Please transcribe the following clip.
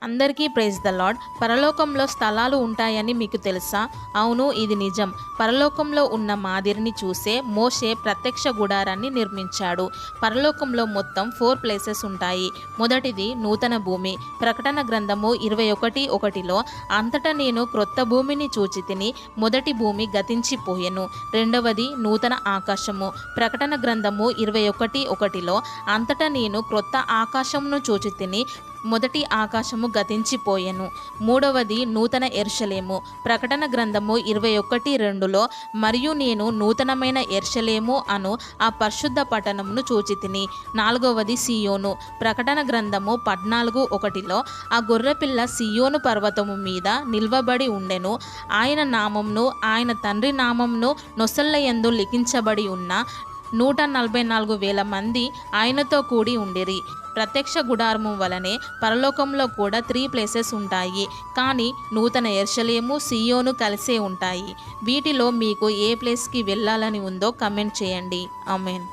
అందరికీ praise the lord. పరలోకంలో స్థలాలు ఉంటాయని మీకు తెలుసా? అవును, ఇది నిజం. పరలోకంలో ఉన్న మాదిరిని చూసే మోషే ప్రత్యక్ష గుడారాన్ని నిర్మించాడు. పరలోకంలో మొత్తం 4 ప్లేసెస్ ఉంటాయి. మొదటిది నూతన భూమి. ప్రకటన గ్రంథము 21:1లో అంతటా నేను క్రొత్త భూమిని చూచి తిని, మొదటి భూమి గతించిపోయెను. రెండవది నూతన ఆకాశము. ప్రకటన గ్రంథము 21:1లో అంతటా నేను క్రొత్త ఆకాశమును చూచి తిని, మొదటి ఆకాశము గతించిపోయెను. మూడవది నూతన యెరూషలేము. ప్రకటన గ్రంథము 21:2లో మరియు నేను నూతనమైన యెరూషలేము అను ఆ పరిశుద్ధ పట్టణమును చూచి తిని. నాలుగవది సియోను. ప్రకటన గ్రంథము 14:1లో ఆ గొర్రెపిల్ల సియోను పర్వతము మీద నిల్వబడి ఉండెను. ఆయన నామమును ఆయన తండ్రి నామమును నొసళ్ళ యందు లిఖించబడి ఉన్న 144,000 మంది ఆయనతో కూడి ఉండిరి. ప్రత్యక్ష గుడారము వలనే పరలోకంలో కూడా 3 ప్లేసెస్ ఉంటాయి. కానీ నూతన యెరూషలేము, సియోను కలిసే ఉంటాయి. వీటిలో మీకు ఏ ప్లేస్కి వెళ్ళాలని ఉందో కమెంట్ చేయండి. ఆమేన్.